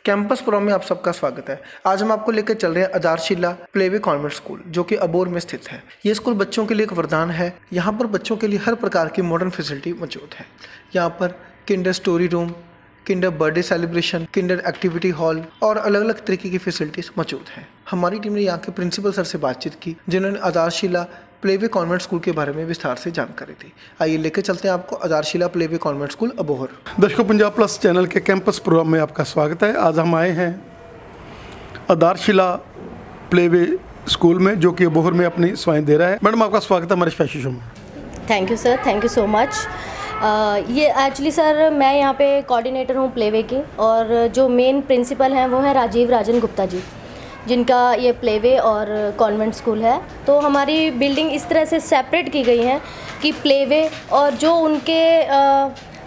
Campus pro में आप सबका स्वागत है। आज हम आपको लेकर चल रहे हैं आधारशिला प्लेवे कॉन्वेंट स्कूल, जो कि अबोहर में स्थित है। ये स्कूल बच्चों के लिए एक वरदान है। यहाँ पर बच्चों के लिए हर प्रकार की मॉडर्न फैसिलिटी मौजूद है। यहाँ पर Kinder story room, Kinder birthday celebration, Kinder activity hall और अलग अलग तरीके की फैसिलिटीज मौजूद हैं। हमारी टीम ने यहाँ के प्रिंसिपल सर से बातचीत की, जिन्होंने आधारशिला प्लेवे कॉन्वेंट स्कूल के बारे में विस्तार से जानकारी दी। आइए लेकर चलते हैं आपको आधारशिला प्लेवे कॉन्वेंट स्कूल अबोहर। दर्शकों, पंजाब प्लस चैनल के कैंपस प्रोग्राम में आपका स्वागत है। आज हम आए हैं आधारशिला प्लेवे स्कूल में, जो कि अबोहर में अपनी सेवाएं दे रहा है। मैडम, आपका स्वागत है हमारे स्पेशल शो में। Thank you sir, thank you so much. ये एक्चुअली सर मैं यहाँ पे कोऑर्डिनेटर हूँ प्लेवे की, और जो मेन प्रिंसिपल हैं वो हैं राजीव राजन गुप्ता जी, जिनका ये प्लेवे और कॉन्वेंट स्कूल है। तो हमारी बिल्डिंग इस तरह से सेपरेट की गई हैं कि प्लेवे और जो उनके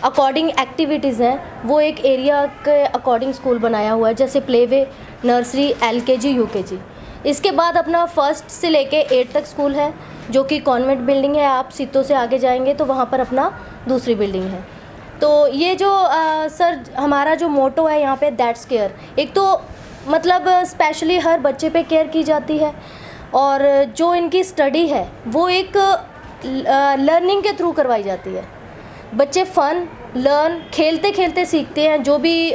अकॉर्डिंग एक्टिविटीज़ हैं वो एक एरिया के अकॉर्डिंग स्कूल बनाया हुआ है। जैसे प्लेवे, नर्सरी, LKG, UKG। इसके बाद अपना 1st से लेके 8 तक स्कूल है, जो कि कॉन्वेंट बिल्डिंग है। आप सीतों से आगे जाएंगे तो वहाँ पर अपना दूसरी बिल्डिंग है। तो ये जो सर हमारा जो मोटो है यहाँ पे, दैट्स केयर। एक तो मतलब स्पेशली हर बच्चे पे केयर की जाती है, और जो इनकी स्टडी है वो एक लर्निंग के थ्रू करवाई जाती है। बच्चे फन लर्न खेलते खेलते सीखते हैं। जो भी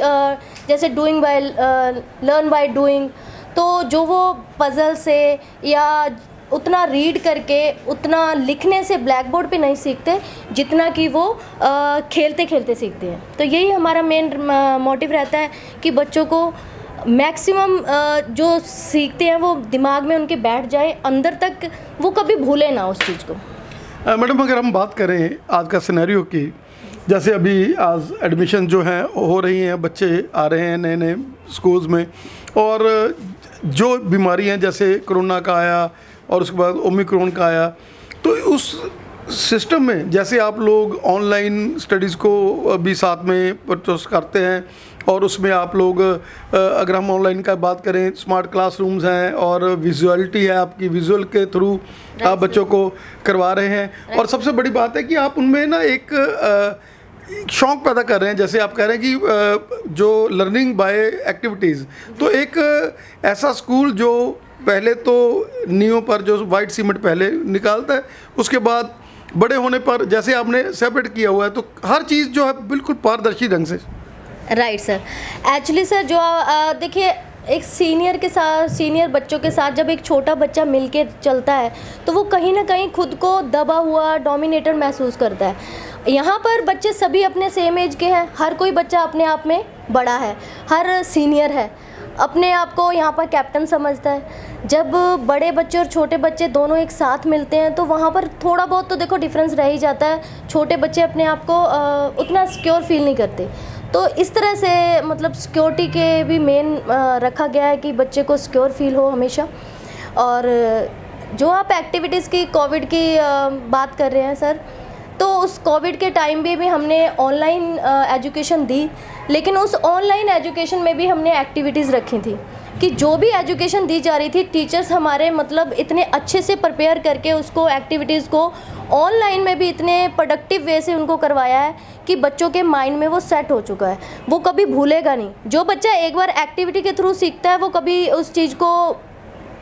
जैसे doing by learn by doing, तो जो वो पजल से या उतना रीड करके, उतना लिखने से ब्लैक बोर्ड पे नहीं सीखते जितना कि वो खेलते खेलते सीखते हैं। तो यही हमारा मेन मोटिव रहता है कि बच्चों को मैक्सिमम जो सीखते हैं वो दिमाग में उनके बैठ जाए, अंदर तक वो कभी भूले ना उस चीज़ को। मैडम, अगर हम बात करें आज का सिनेरियो की, जैसे अभी आज एडमिशन जो हैं हो रही हैं, बच्चे आ रहे हैं नए नए स्कूल्स में, और जो बीमारी हैं जैसे कोरोना का आया और उसके बाद ओमिक्रॉन का आया, तो उस सिस्टम में जैसे आप लोग ऑनलाइन स्टडीज़ को भी साथ में परचेस करते हैं, और उसमें आप लोग अगर हम ऑनलाइन का बात करें, स्मार्ट क्लासरूम्स हैं और विजुअलिटी है, आपकी विजुअल के थ्रू आप बच्चों को करवा रहे हैं। और सबसे बड़ी बात है कि आप उनमें ना एक शौक़ पैदा कर रहे हैं। जैसे आप कह रहे हैं कि जो लर्निंग बाय एक्टिविटीज़, तो एक ऐसा स्कूल जो पहले तो नींव पर जो वाइट सीमेंट पहले निकालता है, उसके बाद बड़े होने पर जैसे आपने सेपरेट किया हुआ है, तो हर चीज़ जो है बिल्कुल पारदर्शी ढंग से। Right sir. एक्चुअली सर जो देखिए, एक सीनियर बच्चों के साथ जब एक छोटा बच्चा मिलके चलता है तो वो कहीं ना कहीं खुद को दबा हुआ डोमिनेटर महसूस करता है। यहाँ पर बच्चे सभी अपने सेम एज के हैं। हर कोई बच्चा अपने आप में बड़ा है, हर सीनियर है, अपने आप को यहाँ पर कैप्टन समझता है। जब बड़े बच्चे और छोटे बच्चे दोनों एक साथ मिलते हैं तो वहाँ पर थोड़ा बहुत तो देखो डिफरेंस रह ही जाता है। छोटे बच्चे अपने आप को उतना सिक्योर फील नहीं करते। तो इस तरह से मतलब सिक्योरिटी के भी मेन रखा गया है कि बच्चे को सिक्योर फील हो हमेशा। और जो आप एक्टिविटीज़ की, कोविड की बात कर रहे हैं सर, तो उस कोविड के टाइम भी हमने ऑनलाइन एजुकेशन दी, लेकिन उस ऑनलाइन एजुकेशन में भी हमने एक्टिविटीज़ रखी थी कि जो भी एजुकेशन दी जा रही थी, टीचर्स हमारे मतलब इतने अच्छे से प्रिपेयर करके उसको एक्टिविटीज़ को ऑनलाइन में भी इतने प्रोडक्टिव वे से उनको करवाया है कि बच्चों के माइंड में वो सेट हो चुका है। वो कभी भूलेगा नहीं। जो बच्चा एक बार एक्टिविटी के थ्रू सीखता है वो कभी उस चीज़ को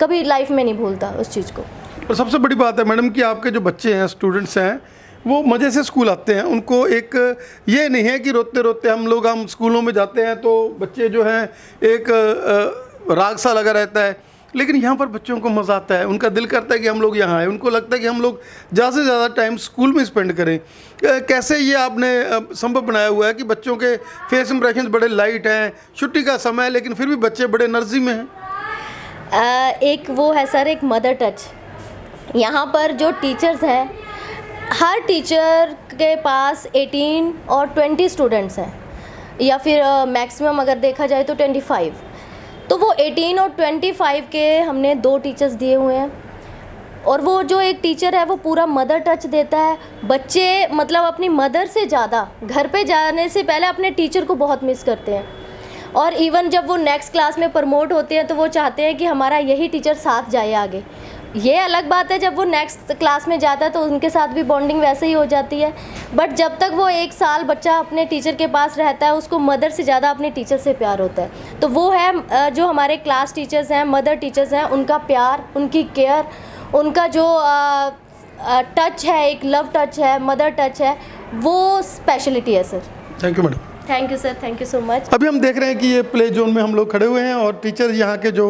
कभी लाइफ में नहीं भूलता उस चीज़ को। और सबसे बड़ी बात है मैडम कि आपके जो बच्चे हैं, स्टूडेंट्स हैं, वो मज़े से स्कूल आते हैं। उनको एक ये नहीं है कि रोते रोते हम स्कूलों में जाते हैं तो बच्चे जो हैं एक राग सा लगा रहता है, लेकिन यहाँ पर बच्चों को मज़ा आता है। उनका दिल करता है कि हम लोग यहाँ आए, उनको लगता है कि हम लोग ज़्यादा से ज़्यादा टाइम स्कूल में स्पेंड करें। कैसे ये आपने संभव बनाया हुआ है कि बच्चों के फेस इंप्रेशन बड़े लाइट हैं, छुट्टी का समय है, लेकिन फिर भी बच्चे बड़े एनर्जी में हैं? एक वो है सर, एक मदर टच। यहाँ पर जो टीचर्स हैं, हर टीचर के पास 18 और 20 स्टूडेंट्स हैं, या फिर मैक्सिमम अगर देखा जाए तो 25। तो वो 18 और 25 के हमने 2 टीचर्स दिए हुए हैं, और वो जो एक टीचर है वो पूरा मदर टच देता है। बच्चे मतलब अपनी मदर से ज़्यादा घर पे जाने से पहले अपने टीचर को बहुत मिस करते हैं, और इवन जब वो नेक्स्ट क्लास में प्रमोट होते हैं तो वो चाहते हैं कि हमारा यही टीचर साथ जाए आगे। ये अलग बात है जब वो नेक्स्ट क्लास में जाता है तो उनके साथ भी बॉन्डिंग वैसे ही हो जाती है, बट जब तक वो 1 साल बच्चा अपने टीचर के पास रहता है उसको मदर से ज़्यादा अपने टीचर से प्यार होता है। तो वो है जो हमारे क्लास टीचर्स हैं, मदर टीचर्स हैं, उनका प्यार, उनकी केयर, उनका जो टच है, एक लव टच है, मदर टच है, वो स्पेशलिटी है sir. Thank you madam. Thank you sir, thank you so much. अभी हम देख रहे हैं कि ये प्ले जोन में हम लोग खड़े हुए हैं और टीचर यहाँ के जो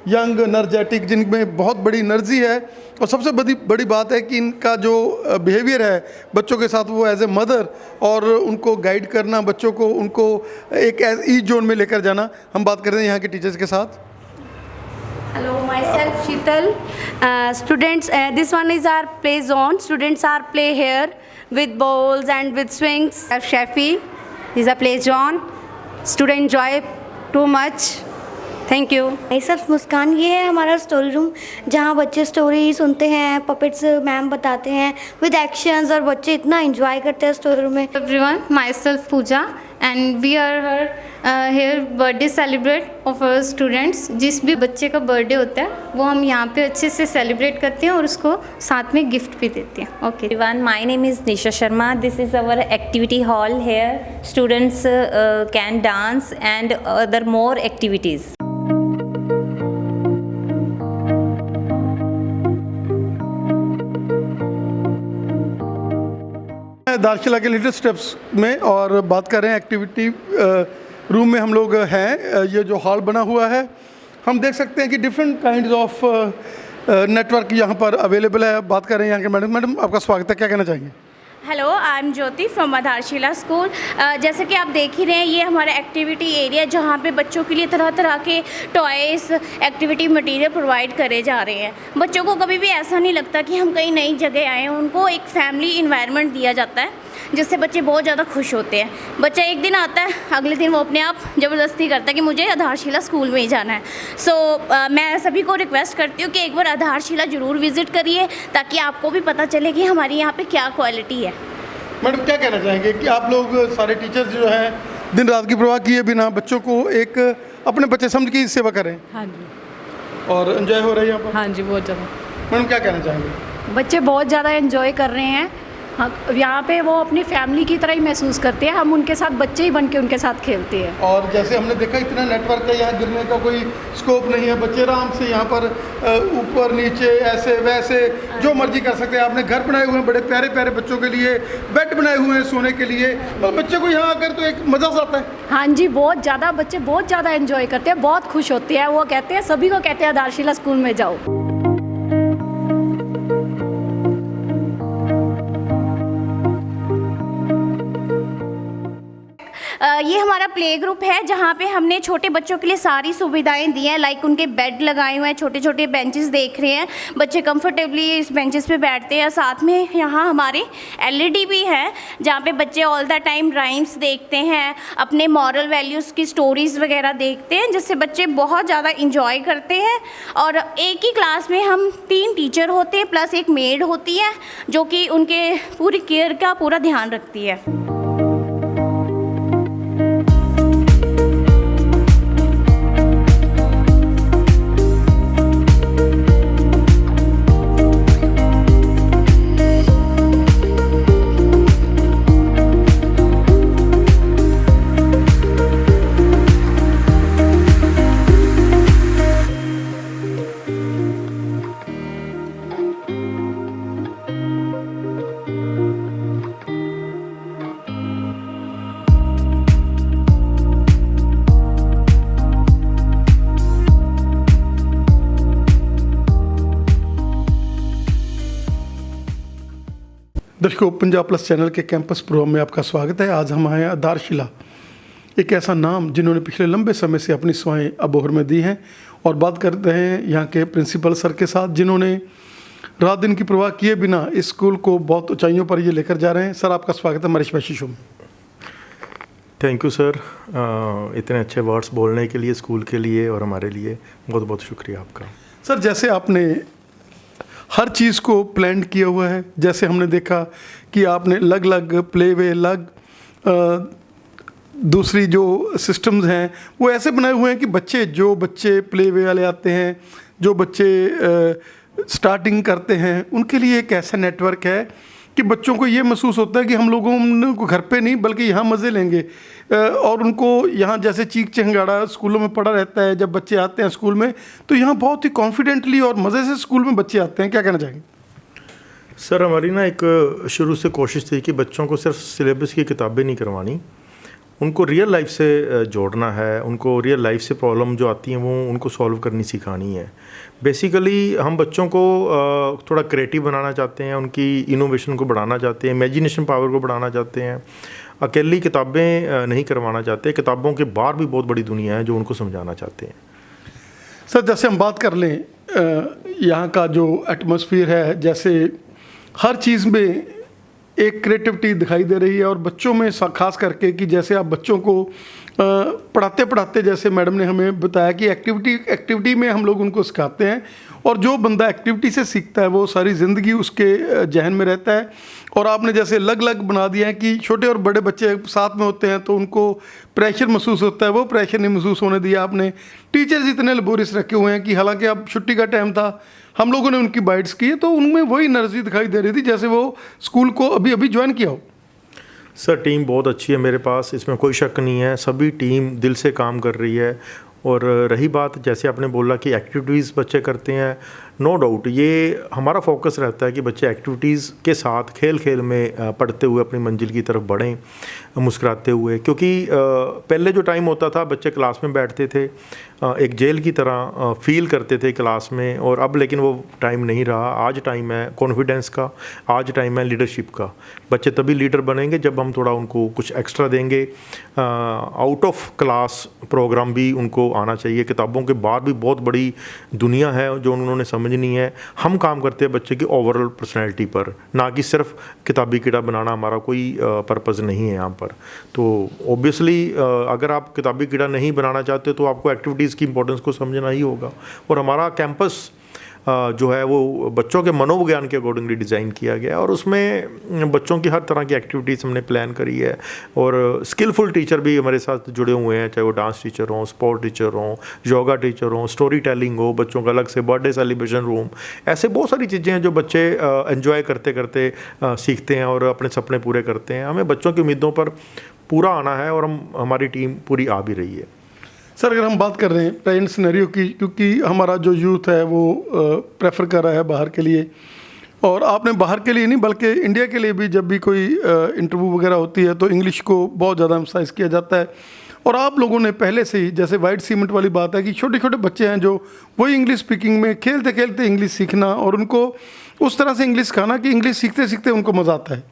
यंग एनर्जेटिक, जिनमें बहुत बड़ी एनर्जी है, और सबसे बड़ी बात है कि इनका जो बिहेवियर है बच्चों के साथ, वो एज ए मदर और उनको गाइड करना, बच्चों को उनको एक इस जोन में लेकर जाना। हम बात कर रहे हैं यहाँ के टीचर्स के साथ। Hello, myself Sheetal. Students, this one is our play zone. Students are play here with balls and with swings. Shafi is a play zone. Student enjoy too much. Thank you. भाई सिर्फ मुस्कान, ये है हमारा story room जहाँ बच्चे story सुनते हैं, puppets ma'am बताते हैं विद एक्शंस, और बच्चे इतना एंजॉय करते हैं स्टोरी रूम में। Everyone, myself Pooja and we are here birthday celebrate of our students। जिस भी बच्चे का बर्थडे होता है वो हम यहाँ पे अच्छे से सेलिब्रेट करते हैं और उसको साथ में गिफ्ट भी देते हैं। Okay Everyone, my name is Nisha Sharma. This is our activity hall here. Students can dance and other more activities. दारशिला के लिटिल स्टेप्स में और बात कर रहे हैं एक्टिविटी रूम में हम लोग हैं। ये जो हॉल बना हुआ है, हम देख सकते हैं कि डिफरेंट काइंड्स ऑफ नेटवर्क यहाँ पर अवेलेबल है। बात कर रहे हैं यहाँ के मैडम, आपका स्वागत है, क्या कहना चाहेंगे? Hello, I am Jyoti from आधारशिला स्कूल। जैसे कि आप देख ही रहे हैं, ये हमारा एक्टिविटी एरिया जहाँ पे बच्चों के लिए तरह तरह के टॉयज़, एक्टिविटी मटेरियल प्रोवाइड करे जा रहे हैं। बच्चों को कभी भी ऐसा नहीं लगता कि हम कहीं नई जगह आए हैं, उनको एक फैमिली इन्वायरमेंट दिया जाता है जिससे बच्चे बहुत ज़्यादा खुश होते हैं। बच्चा एक दिन आता है, अगले दिन वो अपने आप ज़बरदस्ती करता है कि मुझे आधारशिला स्कूल में ही जाना है। सो मैं सभी को रिक्वेस्ट करती हूँ कि एक बार आधारशिला ज़रूर विज़िट करिए ताकि आपको भी पता चले कि हमारे यहाँ पे क्या क्वालिटी है। मैडम, क्या कहना चाहेंगे कि आप लोग सारे टीचर्स जो हैं दिन रात की परवाह किए बिना बच्चों को एक अपने बच्चे समझ के सेवा करें? हाँ जी। और एंजॉय हो रही है यहाँ पर? हाँ जी, बहुत ज़्यादा। मैडम, क्या कहना चाहेंगे? बच्चे बहुत ज़्यादा एंजॉय कर रहे हैं। हाँ, यहाँ पे वो अपनी फैमिली की तरह ही महसूस करते हैं। हम उनके साथ बच्चे ही बन के उनके साथ खेलते हैं। और जैसे हमने देखा, इतना नेटवर्क है, यहाँ गिरने का कोई स्कोप नहीं है। बच्चे आराम से यहाँ पर ऊपर नीचे ऐसे वैसे जो मर्जी कर सकते हैं। आपने घर बनाए हुए हैं बड़े प्यारे प्यारे बच्चों के लिए, बेड बनाए हुए हैं सोने के लिए, और बच्चे को यहाँ आकर तो एक मज़ा आता है। हाँ जी, बहुत ज़्यादा बच्चे बहुत ज़्यादा एंजॉय करते हैं, बहुत खुश होते हैं। वो कहते हैं, सभी को कहते हैं आधारशिला स्कूल में जाओ। ये हमारा प्ले ग्रुप है जहाँ पे हमने छोटे बच्चों के लिए सारी सुविधाएं दी हैं। लाइक उनके बेड लगाए हुए हैं, छोटे छोटे बेंचेस देख रहे हैं, बच्चे कंफर्टेबली इस बेंचेस पे बैठते हैं। साथ में यहाँ हमारे LED भी है जहाँ पे बच्चे ऑल द टाइम राइम्स देखते हैं, अपने मॉरल वैल्यूज़ की स्टोरीज़ वगैरह देखते हैं, जिससे बच्चे बहुत ज़्यादा इंजॉय करते हैं। और एक ही क्लास में हम 3 टीचर होते हैं प्लस एक मेड होती है जो कि उनके पूरी केयर का पूरा ध्यान रखती है। दर्शकों, पंजाब प्लस चैनल के कैंपस प्रोग्राम में आपका स्वागत है। आज हम आए हैं आधारशिला, एक ऐसा नाम जिन्होंने पिछले लंबे समय से अपनी सेवाएं अबोहर में दी हैं, और बात कर रहे हैं यहाँ के प्रिंसिपल सर के साथ, जिन्होंने रात दिन की परवाह किए बिना इस स्कूल को बहुत ऊंचाइयों पर ये लेकर जा रहे हैं। सर, आपका स्वागत है हमारे स्पेशल शो में। थैंक यू सर, इतने अच्छे वर्ड्स बोलने के लिए स्कूल के लिए और हमारे लिए बहुत बहुत शुक्रिया आपका। सर, जैसे आपने हर चीज़ को प्लान किया हुआ है, जैसे हमने देखा कि आपने अलग अलग प्ले वे, अलग दूसरी जो सिस्टम्स हैं वो ऐसे बनाए हुए हैं कि बच्चे प्ले वे वाले आते हैं, जो बच्चे स्टार्टिंग करते हैं उनके लिए एक ऐसा नेटवर्क है कि बच्चों को ये महसूस होता है कि हम लोगों को घर पे नहीं बल्कि यहाँ मज़े लेंगे, और उनको यहाँ जैसे चीख चिंगाड़ा स्कूलों में पड़ा रहता है, जब बच्चे आते हैं स्कूल में तो यहाँ बहुत ही कॉन्फिडेंटली और मज़े से स्कूल में बच्चे आते हैं। क्या कहना चाहेंगे? सर हमारी ना एक शुरू से कोशिश थी कि बच्चों को सिर्फ सिलेबस की किताबें नहीं करवानी, उनको रियल लाइफ से जोड़ना है, उनको रियल लाइफ से प्रॉब्लम जो आती हैं वो उनको सॉल्व करनी सिखानी है। बेसिकली हम बच्चों को थोड़ा क्रिएटिव बनाना चाहते हैं, उनकी इनोवेशन को बढ़ाना चाहते हैं, इमेजिनेशन पावर को बढ़ाना चाहते हैं। अकेली किताबें नहीं करवाना चाहते, किताबों के बाहर भी बहुत बड़ी दुनिया है जो उनको समझाना चाहते हैं। सर जैसे हम बात कर लें यहाँ का जो एटमॉस्फेयर है, जैसे हर चीज़ में एक क्रिएटिविटी दिखाई दे रही है, और बच्चों में खास करके कि जैसे आप बच्चों को पढ़ाते पढ़ाते जैसे मैडम ने हमें बताया कि एक्टिविटी में हम लोग उनको सिखाते हैं, और जो बंदा एक्टिविटी से सीखता है वो सारी ज़िंदगी उसके जहन में रहता है। और आपने जैसे अलग अलग बना दिया है कि छोटे और बड़े बच्चे साथ में होते हैं तो उनको प्रेशर महसूस होता है, वो प्रेशर नहीं महसूस होने दिया आपने। टीचर्स इतने लेबोरियस रखे हुए हैं कि हालांकि अब छुट्टी का टाइम था, हम लोगों ने उनकी बाइट्स की तो उनमें वही एनर्जी दिखाई दे रही थी जैसे वो स्कूल को अभी अभी ज्वाइन किया हो। सर टीम बहुत अच्छी है मेरे पास, इसमें कोई शक नहीं है, सभी टीम दिल से काम कर रही है। और रही बात जैसे आपने बोला कि एक्टिविटीज़ बच्चे करते हैं, नो डाउट ये हमारा फोकस रहता है कि बच्चे एक्टिविटीज़ के साथ खेल खेल में पढ़ते हुए अपनी मंजिल की तरफ बढ़ें मुस्कुराते हुए। क्योंकि पहले जो टाइम होता था बच्चे क्लास में बैठते थे, एक जेल की तरह फील करते थे क्लास में, और अब लेकिन वो टाइम नहीं रहा। आज टाइम है कॉन्फिडेंस का, आज टाइम है लीडरशिप का। बच्चे तभी लीडर बनेंगे जब हम थोड़ा उनको कुछ एक्स्ट्रा देंगे। आउट ऑफ क्लास प्रोग्राम भी उनको आना चाहिए, किताबों के बाहर भी बहुत बड़ी दुनिया है जो उन्होंने समझनी है। हम काम करते हैं बच्चे की ओवरऑल पर्सनैलिटी पर, ना कि सिर्फ किताबी कीड़ा बनाना हमारा कोई पर्पज़ नहीं है यहाँ पर। तो ऑब्वियसली अगर आप किताबी कीड़ा नहीं बनाना चाहते तो आपको एक्टिविटीज़ की इंपॉर्टेंस को समझना ही होगा। और हमारा कैंपस जो है वो बच्चों के मनोविज्ञान के अकॉर्डिंगली डिज़ाइन किया गया है, और उसमें बच्चों की हर तरह की एक्टिविटीज़ हमने प्लान करी है। और स्किलफुल टीचर भी हमारे साथ जुड़े हुए हैं, चाहे वो डांस टीचर हों, स्पोर्ट टीचर हों, योगा टीचर हों, स्टोरी टेलिंग हो, बच्चों का अलग से बर्थडे सेलिब्रेशन रूम, ऐसे बहुत सारी चीज़ें हैं जो बच्चे एंजॉय करते करते सीखते हैं और अपने सपने पूरे करते हैं। हमें बच्चों की उम्मीदों पर पूरा आना है और हमारी टीम पूरी आ भी रही है। सर अगर हम बात कर रहे हैं प्रेजेंट सिनेरियो की, क्योंकि हमारा जो यूथ है वो प्रेफर कर रहा है बाहर के लिए, और आपने बाहर के लिए नहीं बल्कि इंडिया के लिए भी जब भी कोई इंटरव्यू वगैरह होती है तो इंग्लिश को बहुत ज़्यादा एम्फसाइज़ किया जाता है। और आप लोगों ने पहले से ही जैसे वाइट सीमेंट वाली बात है कि छोटे छोटे बच्चे हैं जो वही इंग्लिश स्पीकिंग में खेलते खेलते इंग्लिश सीखना, और उनको उस तरह से इंग्लिश सिखाना कि इंग्लिश सीखते सीखते उनको मज़ा आता है।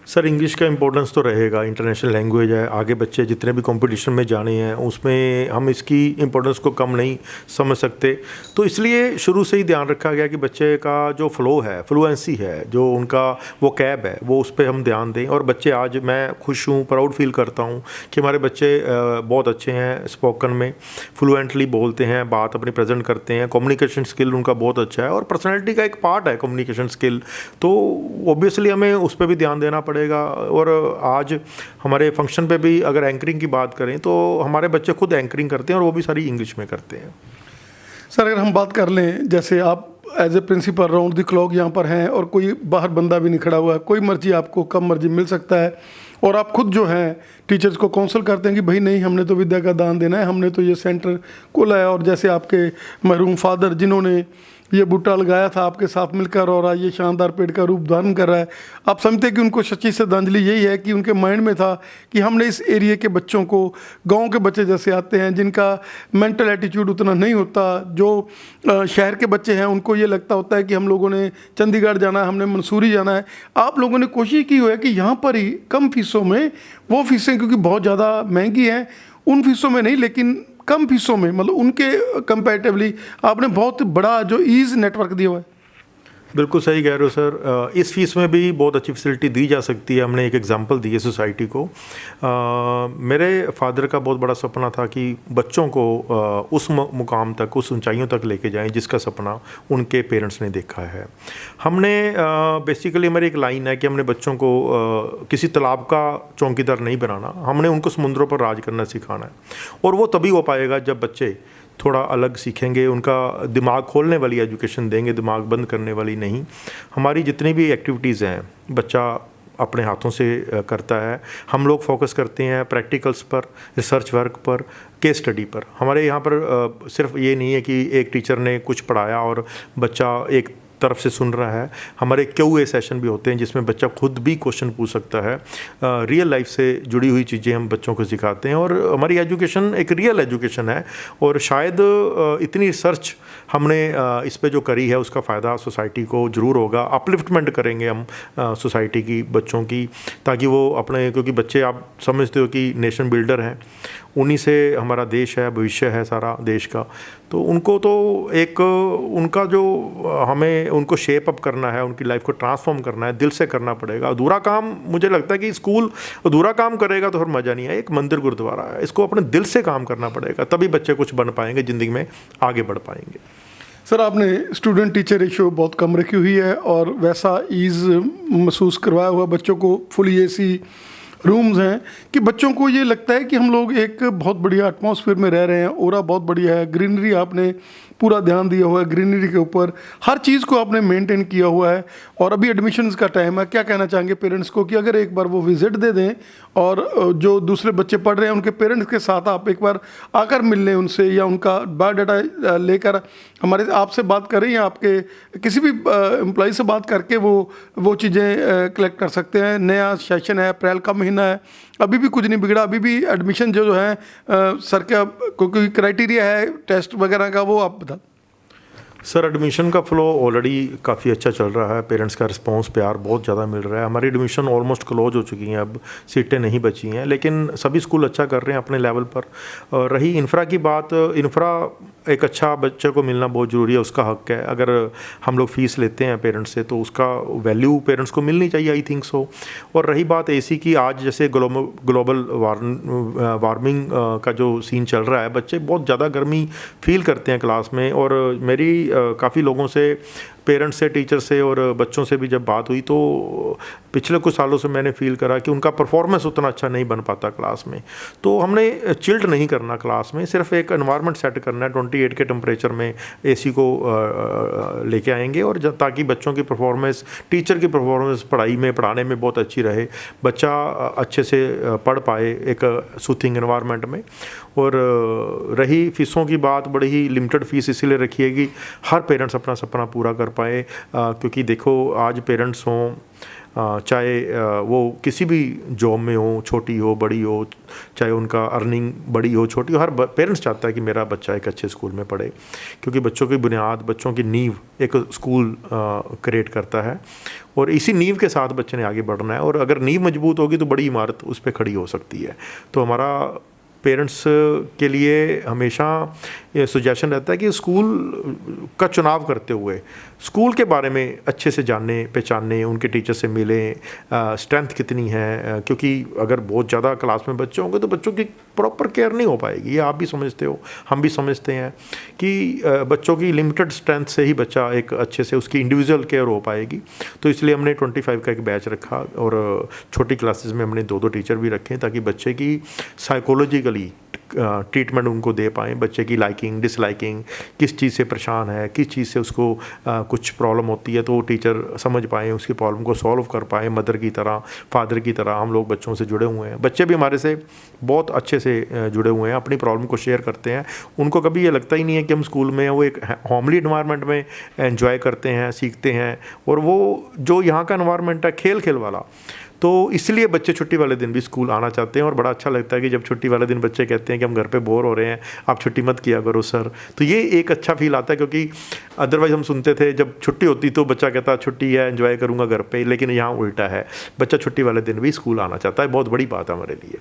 सर इंग्लिश का इम्पोर्टेंस तो रहेगा, इंटरनेशनल लैंग्वेज है, आगे बच्चे जितने भी कंपटीशन में जाने हैं उसमें हम इसकी इम्पोर्टेंस को कम नहीं समझ सकते। तो इसलिए शुरू से ही ध्यान रखा गया कि बच्चे का जो फ्लो है, फ्लुएंसी है, जो उनका वो कैब है, वो उस पर हम ध्यान दें। और बच्चे आज मैं खुश हूँ, प्राउड फील करता हूँ कि हमारे बच्चे बहुत अच्छे हैं, स्पोकन में फ्लुएंटली बोलते हैं, बात अपनी प्रेजेंट करते हैं, कम्युनिकेशन स्किल उनका बहुत अच्छा है, और पर्सनैलिटी का एक पार्ट है कम्युनिकेशन स्किल। तो ऑब्वियसली हमें उस पर भी ध्यान देना पड़ेगा। और आज हमारे फंक्शन पे भी अगर एंकरिंग की बात करें तो हमारे बच्चे खुद एंकरिंग करते हैं और वो भी सारी इंग्लिश में करते हैं। सर अगर हम बात कर लें, जैसे आप as a principal round the clock यहाँ पर हैं और कोई बाहर बंदा भी नहीं खड़ा हुआ है, कोई मर्जी आपको कब मर्जी मिल सकता है, और आप खुद जो हैं टीचर्स को काउंसल करते हैं कि भाई नहीं, हमने तो विद्या का दान देना है, हमने तो ये सेंटर खोला है। और जैसे आपके मरहूम फादर जिन्होंने ये बूटा लगाया था आपके साथ मिलकर और आज ये शानदार पेड़ का रूप धारण कर रहा है, आप समझते हैं कि उनको सच्ची श्रद्धांजलि यही है कि उनके माइंड में था कि हमने इस एरिया के बच्चों को, गांव के बच्चे जैसे आते हैं जिनका मेंटल एटीट्यूड उतना नहीं होता, जो शहर के बच्चे हैं उनको ये लगता होता है कि हम लोगों ने चंडीगढ़ जाना है, हमने मंसूरी जाना है, आप लोगों ने कोशिश की हुई है कि यहाँ पर ही कम फीसों में, वो फीसें क्योंकि बहुत ज़्यादा महंगी हैं, उन फीसों में नहीं लेकिन कम फीसों में, मतलब उनके कंपैरेटिवली आपने बहुत बड़ा जो ईज़ नेटवर्क दिया हुआ है। बिल्कुल सही कह रहे हो सर, इस फीस में भी बहुत अच्छी फैसिलिटी दी जा सकती है। हमने एक एग्जांपल दी है सोसाइटी को। मेरे फादर का बहुत बड़ा सपना था कि बच्चों को उस मुकाम तक, उस ऊंचाइयों तक लेके जाएं जिसका सपना उनके पेरेंट्स ने देखा है। हमने बेसिकली हमारी एक लाइन है कि हमने बच्चों को किसी तालाब का चौकीदार नहीं बनाना, हमने उनको समुद्रों पर राज करना सिखाना है। और वो तभी हो पाएगा जब बच्चे थोड़ा अलग सीखेंगे, उनका दिमाग खोलने वाली एजुकेशन देंगे, दिमाग बंद करने वाली नहीं। हमारी जितनी भी एक्टिविटीज़ हैं बच्चा अपने हाथों से करता है। हम लोग फोकस करते हैं प्रैक्टिकल्स पर, रिसर्च वर्क पर, केस स्टडी पर। हमारे यहाँ पर सिर्फ ये नहीं है कि एक टीचर ने कुछ पढ़ाया और बच्चा एक तरफ से सुन रहा है। हमारे QA सेशन भी होते हैं जिसमें बच्चा खुद भी क्वेश्चन पूछ सकता है। रियल लाइफ से जुड़ी हुई चीज़ें हम बच्चों को सिखाते हैं और हमारी एजुकेशन एक रियल एजुकेशन है। और शायद इतनी रिसर्च हमने इस पे जो करी है उसका फ़ायदा सोसाइटी को ज़रूर होगा। अपलिफ्टमेंट करेंगे हम सोसाइटी की, बच्चों की, ताकि वो अपने, क्योंकि बच्चे आप समझते हो कि नेशन बिल्डर हैं, उन्हीं से हमारा देश है, भविष्य है सारा देश का। तो उनको तो एक उनका जो हमें उनको शेप अप करना है, उनकी लाइफ को ट्रांसफॉर्म करना है, दिल से करना पड़ेगा। अधूरा काम, मुझे लगता है कि स्कूल अधूरा काम करेगा तो फिर मज़ा नहीं है। एक मंदिर गुरुद्वारा है, इसको अपने दिल से काम करना पड़ेगा, तभी बच्चे कुछ बन पाएंगे, ज़िंदगी में आगे बढ़ पाएंगे। सर, आपने स्टूडेंट टीचर रेशियो बहुत कम रखी हुई है और वैसा ईज़ महसूस करवाया हुआ बच्चों को, फुली AC रूम्स हैं कि बच्चों को ये लगता है कि हम लोग एक बहुत बढ़िया एटमॉस्फेयर में रह रहे हैं। ओरा बहुत बढ़िया है, ग्रीनरी आपने पूरा ध्यान दिया हुआ है, ग्रीनरी के ऊपर हर चीज़ को आपने मेंटेन किया हुआ है। और अभी एडमिशन्स का टाइम है, क्या कहना चाहेंगे पेरेंट्स को कि अगर एक बार वो विजिट दे दें और जो दूसरे बच्चे पढ़ रहे हैं उनके पेरेंट्स के साथ आप एक बार आकर मिल लें उनसे, या उनका बायोडाटा लेकर हमारे आपसे बात करें या आपके किसी भी एम्प्लॉय से बात करके वो चीज़ें कलेक्ट कर सकते हैं। नया सेशन है, अप्रैल का महीना है, अभी भी कुछ नहीं बिगड़ा, अभी भी एडमिशन जो है सर का कोई क्राइटेरिया है टेस्ट वगैरह का, वो आप बता। सर, एडमिशन का फ़्लो ऑलरेडी काफ़ी अच्छा चल रहा है, पेरेंट्स का रिस्पांस, प्यार बहुत ज़्यादा मिल रहा है। हमारी एडमिशन ऑलमोस्ट क्लोज हो चुकी हैं, अब सीटें नहीं बची हैं, लेकिन सभी स्कूल अच्छा कर रहे हैं अपने लेवल पर। और रही इंफ्रा की बात, इंफ्रा एक अच्छा बच्चे को मिलना बहुत ज़रूरी है, उसका हक है। अगर हम लोग फ़ीस लेते हैं पेरेंट्स से तो उसका वैल्यू पेरेंट्स को मिलनी चाहिए, आई थिंक सो। और रही बात AC की, आज जैसे ग्लोबल वार्मिंग का जो सीन चल रहा है, बच्चे बहुत ज़्यादा गर्मी फील करते हैं क्लास में। और मेरी काफ़ी लोगों से, पेरेंट्स से, टीचर से और बच्चों से भी जब बात हुई तो पिछले कुछ सालों से मैंने फील करा कि उनका परफॉर्मेंस उतना अच्छा नहीं बन पाता क्लास में। तो हमने चिल्ड नहीं करना क्लास में, सिर्फ एक एनवायरनमेंट सेट करना है। 28 के टेम्परेचर में AC को लेके आएंगे और ताकि बच्चों की परफॉर्मेंस, टीचर की परफॉर्मेंस पढ़ाने में बहुत अच्छी रहे, बच्चा अच्छे से पढ़ पाए एक सूथिंग एनवायरनमेंट में। और रही फ़ीसों की बात, बड़ी ही लिमिटेड फ़ीस इसीलिए रखी है कि हर पेरेंट्स अपना सपना पूरा कर पाए। क्योंकि देखो, आज पेरेंट्स हों, चाहे वो किसी भी जॉब में हो, छोटी हो बड़ी हो, चाहे उनका अर्निंग बड़ी हो छोटी हो, हर पेरेंट्स चाहता है कि मेरा बच्चा एक अच्छे स्कूल में पढ़े, क्योंकि बच्चों की बुनियाद, बच्चों की नींव एक स्कूल क्रिएट करता है। और इसी नींव के साथ बच्चे ने आगे बढ़ना है, और अगर नींव मजबूत होगी तो बड़ी इमारत उस पर खड़ी हो सकती है। तो हमारा पेरेंट्स के लिए हमेशा ये सुजेशन रहता है कि स्कूल का चुनाव करते हुए स्कूल के बारे में अच्छे से जानने, पहचानने, उनके टीचर से मिलें, स्ट्रेंथ कितनी है, क्योंकि अगर बहुत ज़्यादा क्लास में बच्चे होंगे तो बच्चों की प्रॉपर केयर नहीं हो पाएगी। ये आप भी समझते हो, हम भी समझते हैं कि बच्चों की लिमिटेड स्ट्रेंथ से ही बच्चा एक अच्छे से उसकी इंडिविजुअल केयर हो पाएगी। तो इसलिए हमने 25 का एक बैच रखा और छोटी क्लासेस में हमने 2-2 टीचर भी रखे ताकि बच्चे की साइकोलॉजिकली ट्रीटमेंट उनको दे पाएँ। बच्चे की लाइकिंग, डिसलाइकिंग, किस चीज़ से परेशान है, किस चीज़ से उसको कुछ प्रॉब्लम होती है, तो वो टीचर समझ पाएँ, उसकी प्रॉब्लम को सॉल्व कर पाएँ। मदर की तरह, फादर की तरह हम लोग बच्चों से जुड़े हुए हैं। बच्चे भी हमारे से बहुत अच्छे से जुड़े हुए हैं, अपनी प्रॉब्लम को शेयर करते हैं। उनको कभी ये लगता ही नहीं है कि हम स्कूल में हैं, वो एक होमली एनवायरनमेंट में एंजॉय करते हैं, सीखते हैं। और वो जो यहाँ का एनवायरनमेंट है खेल वाला, तो इसलिए बच्चे छुट्टी वाले दिन भी स्कूल आना चाहते हैं। और बड़ा अच्छा लगता है कि जब छुट्टी वाले दिन बच्चे कहते हैं कि हम घर पे बोर हो रहे हैं, आप छुट्टी मत किया करो सर। तो ये एक अच्छा फील आता है, क्योंकि अदरवाइज़ हम सुनते थे जब छुट्टी होती तो बच्चा कहता छुट्टी है, एंजॉय करूँगा घर पे, लेकिन यहाँ उल्टा है, बच्चा छुट्टी वाले दिन भी स्कूल आना चाहता है। बहुत बड़ी बात है हमारे लिए।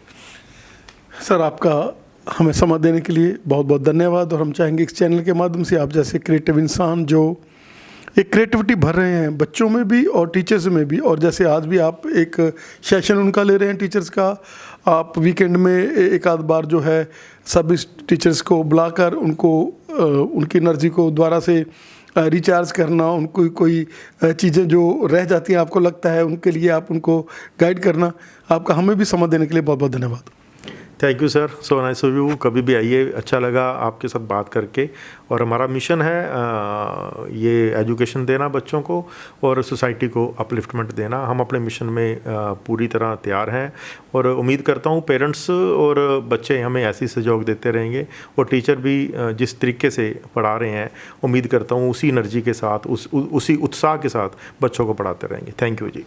सर, आपका हमें समय देने के लिए बहुत बहुत धन्यवाद। और हम चाहेंगे इस चैनल के माध्यम से आप जैसे क्रिएटिव इंसान जो एक क्रिएटिविटी भर रहे हैं बच्चों में भी और टीचर्स में भी, और जैसे आज भी आप एक सेशन उनका ले रहे हैं टीचर्स का, आप वीकेंड में एक आध बार जो है सभी टीचर्स को बुलाकर उनको उनकी एनर्जी को दोबारा से रिचार्ज करना, उनको कोई चीज़ें जो रह जाती हैं आपको लगता है उनके लिए आप उनको गाइड करना, आपका हमें भी समय देने के लिए बहुत बहुत धन्यवाद। Thank you sir, so nice of you. कभी भी आइए, अच्छा लगा आपके साथ बात करके। और हमारा मिशन है ये एजुकेशन देना बच्चों को और सोसाइटी को अपलिफ्टमेंट देना। हम अपने मिशन में पूरी तरह तैयार हैं और उम्मीद करता हूँ पेरेंट्स और बच्चे हमें ऐसी सहयोग देते रहेंगे और टीचर भी जिस तरीके से पढ़ा रहे हैं, उम्मीद करता हूँ उसी एनर्जी के साथ, उसी उत्साह के साथ बच्चों को पढ़ाते रहेंगे। Thank you ji.